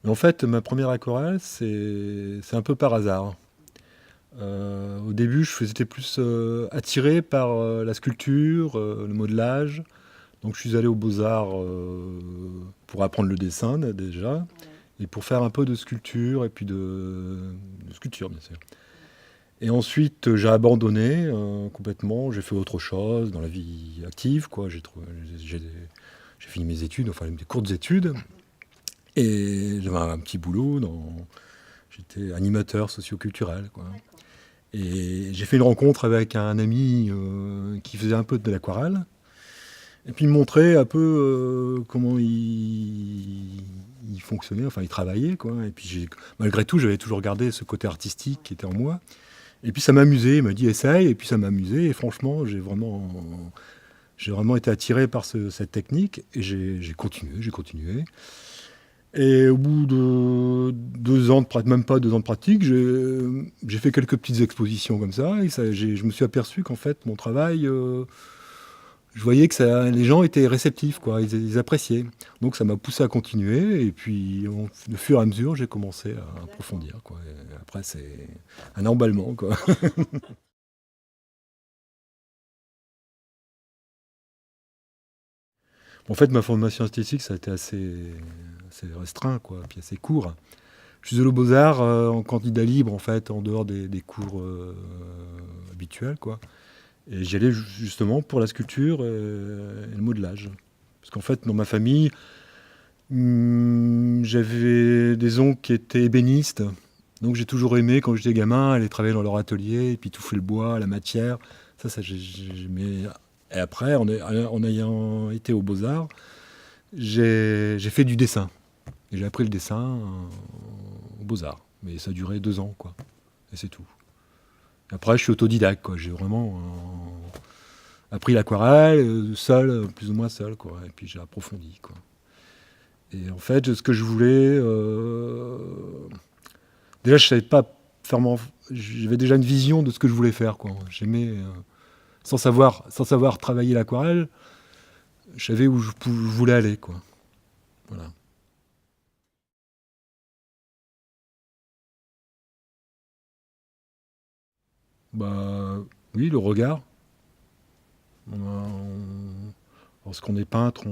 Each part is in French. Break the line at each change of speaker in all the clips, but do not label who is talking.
Mais en fait, ma première aquarelle, c'est un peu par hasard. Au début, j'étais plus attiré par la sculpture, le modelage. Donc je suis allé aux Beaux-Arts pour apprendre le dessin déjà,
Ouais.
et pour faire un peu de sculpture, et puis de sculpture, bien sûr. Et ensuite, j'ai abandonné complètement. J'ai fait autre chose dans la vie active, quoi. J'ai j'ai fini mes études, enfin des courtes études, et j'avais un petit boulot j'étais animateur socioculturel, quoi.
D'accord.
Et j'ai fait une rencontre avec un ami qui faisait un peu de l'aquarelle. Et puis il me montrait un peu comment il fonctionnait, enfin il travaillait, quoi. Et puis malgré tout, j'avais toujours gardé ce côté artistique qui était en moi. Et puis ça m'amusait, il m'a dit essaye, et puis ça m'amusait. Et franchement, j'ai vraiment été attiré par cette technique, et j'ai continué, j'ai continué. Et au bout de 2 ans de pratique, même pas 2 ans de pratique, j'ai fait quelques petites expositions comme ça, et je me suis aperçu qu'en fait, mon travail, je voyais que les gens étaient réceptifs, quoi, ils appréciaient. Donc ça m'a poussé à continuer, et puis de fur et à mesure, j'ai commencé à
D'accord.
approfondir, quoi. Et après, c'est un emballement, quoi. En fait, ma formation artistique, ça a été assez restreint, quoi, puis assez court. Je suis allé aux Beaux-Arts en candidat libre, en fait, en dehors des cours habituels, quoi. Et j'y allais justement pour la sculpture et le modelage. Parce qu'en fait, dans ma famille, j'avais des oncles qui étaient ébénistes. Donc j'ai toujours aimé, quand j'étais gamin, aller travailler dans leur atelier, et puis tout fait le bois, la matière. J'aimais. Et après, en ayant été aux Beaux-Arts, j'ai fait du dessin. Et j'ai appris le dessin aux Beaux-Arts. Mais ça a duré 2 ans, quoi. Et c'est tout. Après, je suis autodidacte, quoi. J'ai vraiment appris l'aquarelle, seul, plus ou moins seul, quoi. Et puis j'ai approfondi, quoi. Et en fait, ce que je voulais. Déjà, je savais pas faire j'avais déjà une vision de ce que je voulais faire, quoi. J'aimais. Sans savoir travailler l'aquarelle, je savais où je voulais aller, quoi. Voilà. Bah, oui, le regard. Lorsqu'on est peintre,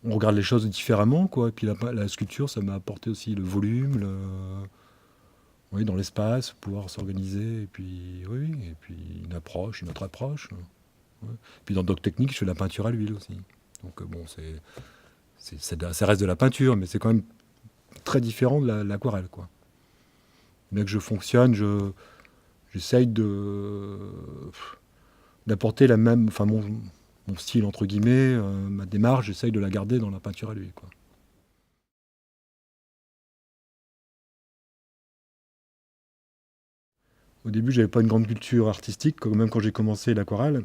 on regarde les choses différemment, quoi. Et puis la sculpture, ça m'a apporté aussi le volume, oui, dans l'espace, pouvoir s'organiser, et puis oui, et puis une autre approche. Ouais. Puis dans d'autres techniques, je fais de la peinture à l'huile aussi. Donc bon, ça reste de la peinture, mais c'est quand même très différent de l'aquarelle, quoi. Bien que je fonctionne, j'essaye d'apporter la même, enfin mon style entre guillemets, ma démarche, j'essaye de la garder dans la peinture à l'huile, quoi. Au début, j'avais pas une grande culture artistique, même quand j'ai commencé l'aquarelle.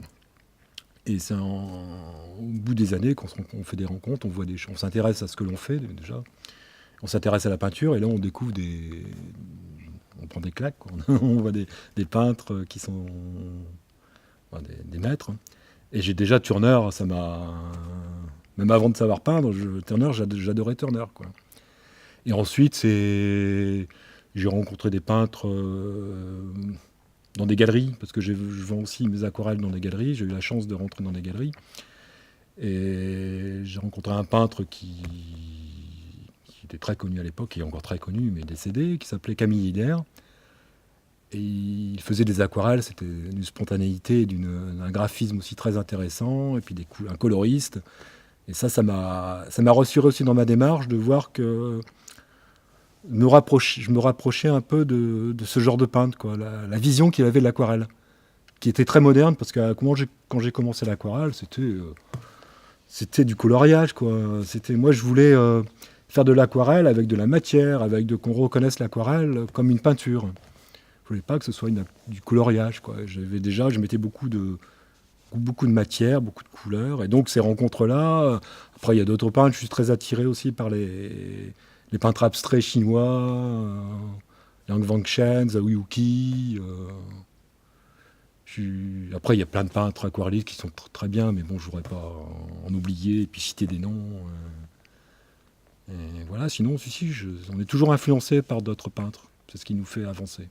Et au bout des années, quand on fait des rencontres, on s'intéresse à ce que l'on fait déjà. On s'intéresse à la peinture, et là on découvre on prend des claques, quoi. On voit des peintres qui sont enfin, des maîtres. Et j'ai déjà Turner, ça m'a même avant de savoir peindre, Turner, j'adorais Turner, quoi. Et ensuite, j'ai rencontré des peintres dans des galeries, parce que je vends aussi mes aquarelles dans des galeries. J'ai eu la chance de rentrer dans des galeries. Et j'ai rencontré un peintre qui était très connu à l'époque, qui est encore très connu, mais décédé, qui s'appelait Camille Hiller. Et il faisait des aquarelles, c'était d'une spontanéité, d'un graphisme aussi très intéressant, et puis un coloriste. Et ça m'a rassuré aussi dans ma démarche de voir que je me rapprochais un peu de ce genre de peintre, quoi. La vision qu'il avait de l'aquarelle, qui était très moderne, parce que quand j'ai commencé l'aquarelle, c'était du coloriage, quoi. Moi, je voulais faire de l'aquarelle avec de la matière, qu'on reconnaisse l'aquarelle comme une peinture. Je voulais pas que ce soit du coloriage, quoi. Je mettais beaucoup de matière, beaucoup de couleurs, et donc ces rencontres-là. Après, il y a d'autres peintres. Je suis très attiré aussi par les peintres abstraits chinois, Yang Wangchen, Zhao Yuqi. Après, il y a plein de peintres aquarellistes qui sont très bien, mais bon, je voudrais pas en oublier et puis citer des noms. Et voilà, sinon, on est toujours influencé par d'autres peintres. C'est ce qui nous fait avancer.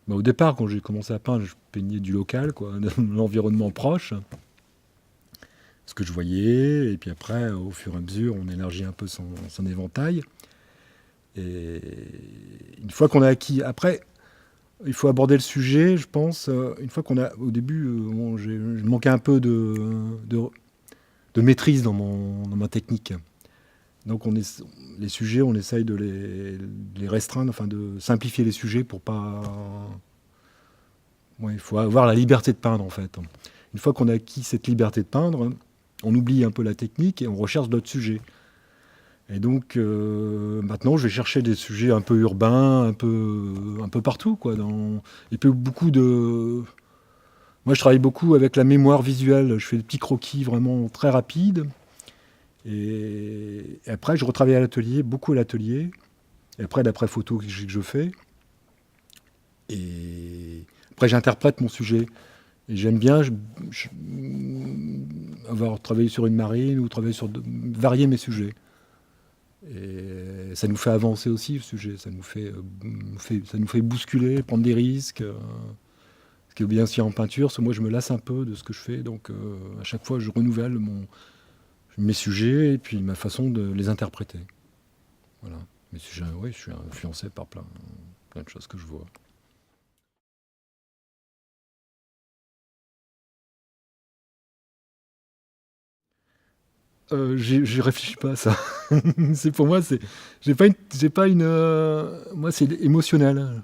Bah, au départ, quand j'ai commencé à peindre, je peignais du local, quoi, de l'environnement proche, ce que je voyais, et puis après, au fur et à mesure, on élargit un peu son éventail. Et une fois qu'on a acquis, après, il faut aborder le sujet, je pense. Une fois qu'on a, au début, je manquais un peu de maîtrise dans ma technique. Donc les sujets, on essaye de les restreindre, enfin de simplifier les sujets pour pas. Ouais, il faut avoir la liberté de peindre en fait. Une fois qu'on a acquis cette liberté de peindre, on oublie un peu la technique et on recherche d'autres sujets. Et donc maintenant, je vais chercher des sujets un peu urbains, un peu partout, quoi. Et puis beaucoup de. Moi, je travaille beaucoup avec la mémoire visuelle. Je fais des petits croquis vraiment très rapides. Et après, je retravaille à l'atelier, beaucoup à l'atelier. Et après, d'après photos que je fais. Et après, j'interprète mon sujet. Et j'aime bien avoir travaillé sur une marine ou varier mes sujets. Et ça nous fait avancer aussi le sujet, ça nous fait bousculer, prendre des risques. Ce qui est bien aussi en peinture, parce que moi je me lasse un peu de ce que je fais, donc à chaque fois je renouvelle mes sujets et puis ma façon de les interpréter. Voilà. Mes sujets, oui, je suis influencé par plein de choses que je vois. J'y réfléchis pas à ça. C'est pour moi, j'ai pas une, moi c'est émotionnel.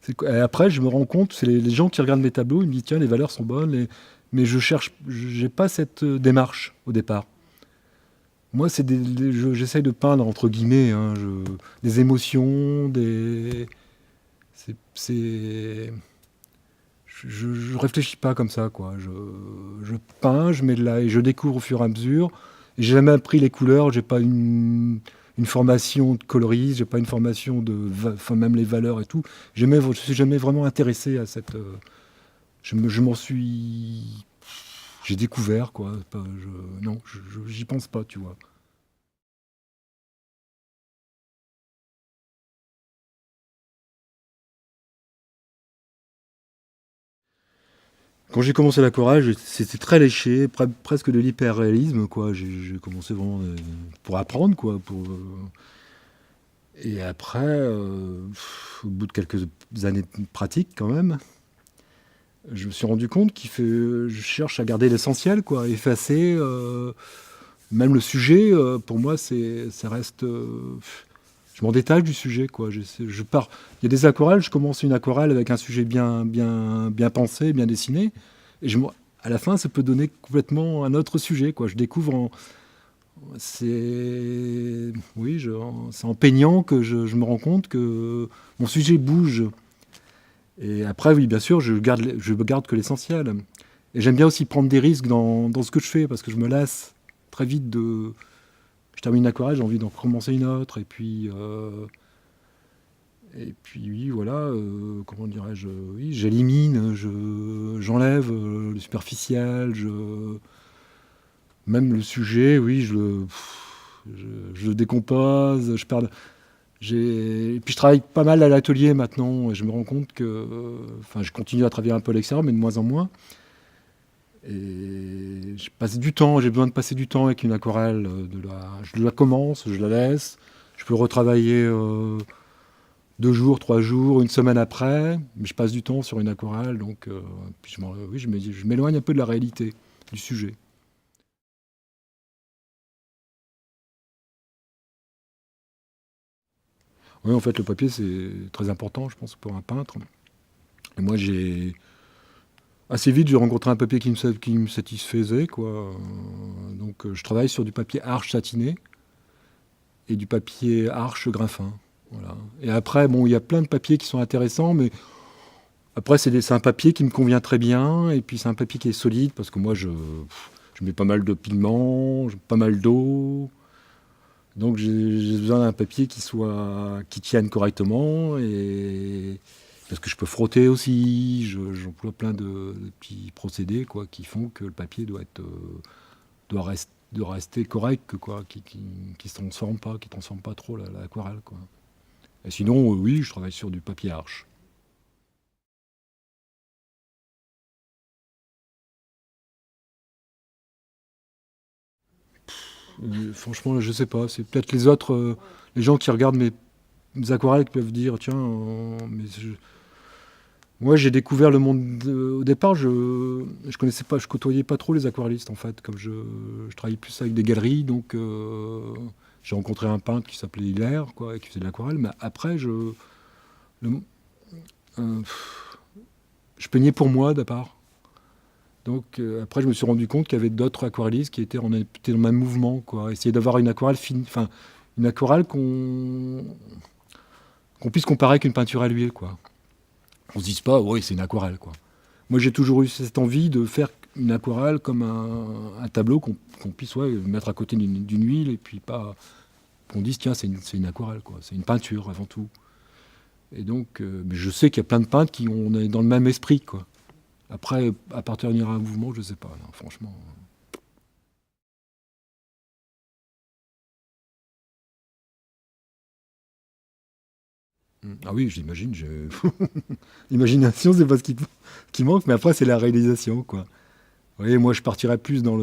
Et après, je me rends compte, c'est les gens qui regardent mes tableaux, ils me disent tiens, les valeurs sont bonnes, mais j'ai pas cette démarche au départ. Moi, j'essaye de peindre entre guillemets, hein, des émotions, c'est, je réfléchis pas comme ça, quoi. Je peins, je mets de là et je découvre au fur et à mesure. Et j'ai jamais appris les couleurs, j'ai pas une formation de coloriste, j'ai pas une formation enfin même les valeurs et tout. Je suis jamais vraiment intéressé à cette. Je m'en suis, j'ai découvert quoi. Non, j'y pense pas, tu vois. Quand j'ai commencé l'aquarelle, c'était très léché, presque de l'hyper-réalisme, quoi. J'ai commencé vraiment pour apprendre, quoi. Et après, au bout de quelques années de pratique, quand même, je me suis rendu compte je cherche à garder l'essentiel, quoi, effacer. Même le sujet, pour moi, ça reste. Je m'en détache du sujet, quoi. Je pars. Il y a des aquarelles. Je commence une aquarelle avec un sujet bien pensé, bien dessiné, et à la fin, ça peut donner complètement un autre sujet, quoi. Je découvre c'est en peignant que je me rends compte que mon sujet bouge. Et après, oui, bien sûr, je garde que l'essentiel. Et j'aime bien aussi prendre des risques dans ce que je fais, parce que je me lasse très vite de. Je termine une aquarelle, j'ai envie d'en recommencer une autre, et puis oui, voilà, comment dirais-je, oui, j'élimine, j'enlève le superficiel, même le sujet, oui, je le décompose, et puis je travaille pas mal à l'atelier maintenant, et je me rends compte que, enfin, je continue à travailler un peu à l'extérieur, mais de moins en moins. Et j'ai besoin de passer du temps avec une aquarelle. Je la commence, je la laisse. Je peux retravailler 2 jours, 3 jours, une semaine après, mais je passe du temps sur une aquarelle, donc puis oui, je m'éloigne un peu de la réalité du sujet. Oui, en fait, le papier, c'est très important, je pense, pour un peintre. Et moi, assez vite, j'ai rencontré un papier qui me satisfaisait, quoi. Donc, je travaille sur du papier arche satiné et du papier arche grain-fin. Voilà. Et après, bon, il y a plein de papiers qui sont intéressants, mais après, c'est un papier qui me convient très bien, et puis c'est un papier qui est solide, parce que moi, je mets pas mal de pigments, pas mal d'eau, donc j'ai besoin d'un papier qui tienne correctement, et Parce que je peux frotter aussi, j'emploie plein de petits procédés quoi, qui font que le papier doit rester correct, quoi, qui se transforme pas trop l'aquarelle, quoi. Et sinon, oui, je travaille sur du papier arche. Franchement, je sais pas. C'est peut-être les autres, les gens qui regardent mes aquarelles qui peuvent dire, tiens, moi j'ai découvert le monde. Au départ, je connaissais pas, je côtoyais pas trop les aquarellistes en fait. Comme je travaillais plus avec des galeries, donc j'ai rencontré un peintre qui s'appelait Hilaire, quoi, et qui faisait de l'aquarelle. Mais après, le- euh, je peignais pour moi d'abord. Donc après, je me suis rendu compte qu'il y avait d'autres aquarellistes qui étaient étaient dans le même mouvement, quoi. Essayer d'avoir une aquarelle fine, enfin une aquarelle qu'on puisse comparer avec une peinture à l'huile, quoi. On se dise pas, oui, c'est une aquarelle, quoi. Moi, j'ai toujours eu cette envie de faire une aquarelle comme un tableau qu'on puisse mettre à côté d'une huile et puis pas qu'on dise, tiens, c'est une aquarelle, quoi. C'est une peinture avant tout. Et donc, mais je sais qu'il y a plein de peintres on est dans le même esprit, quoi. Après, appartenir à un mouvement, je sais pas, non, franchement. Ah oui, j'imagine. L'imagination, c'est pas qui manque, mais après, c'est la réalisation, quoi. Vous voyez, moi, je partirais plus dans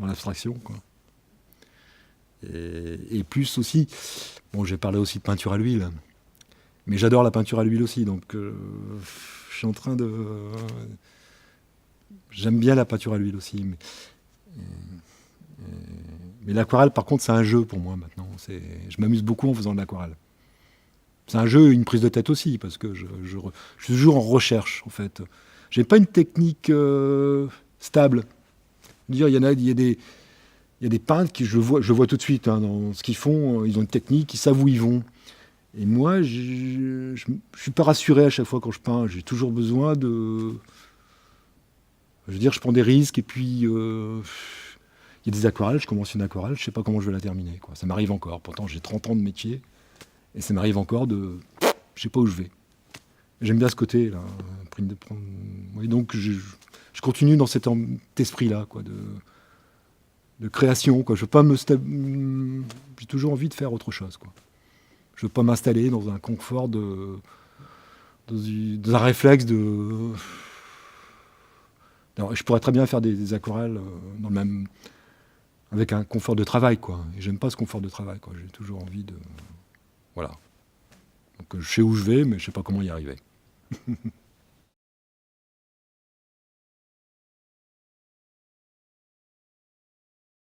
l'abstraction, quoi. Et plus aussi, bon, j'ai parlé aussi de peinture à l'huile, mais j'adore la peinture à l'huile aussi, donc je suis en train de. J'aime bien la peinture à l'huile aussi, mais l'aquarelle, par contre, c'est un jeu pour moi maintenant. Je m'amuse beaucoup en faisant de l'aquarelle. C'est un jeu, une prise de tête aussi, parce que je suis toujours en recherche, en fait. J'ai pas une technique stable. Dire, il y a des peintres qui, je le vois tout de suite hein, dans ce qu'ils font. Ils ont une technique, ils savent où ils vont. Et moi, je suis pas rassuré à chaque fois quand je peins. J'ai toujours besoin de. Je veux dire, je prends des risques et puis il y a des aquarelles. Je commence une aquarelle, je sais pas comment je vais la terminer, quoi. Ça m'arrive encore. Pourtant, j'ai 30 ans de métier et ça m'arrive encore de. Je sais pas où je vais. J'aime bien ce côté là. Oui, donc je continue dans cet esprit-là, quoi, de création, quoi. Je veux pas j'ai toujours envie de faire autre chose, quoi. Je veux pas m'installer dans un confort dans un réflexe de. Alors, je pourrais très bien faire des aquarelles dans le même, avec un confort de travail, quoi. Et j'aime pas ce confort de travail, quoi. J'ai toujours envie de. Voilà. Donc je sais où je vais, mais je sais pas comment y arriver.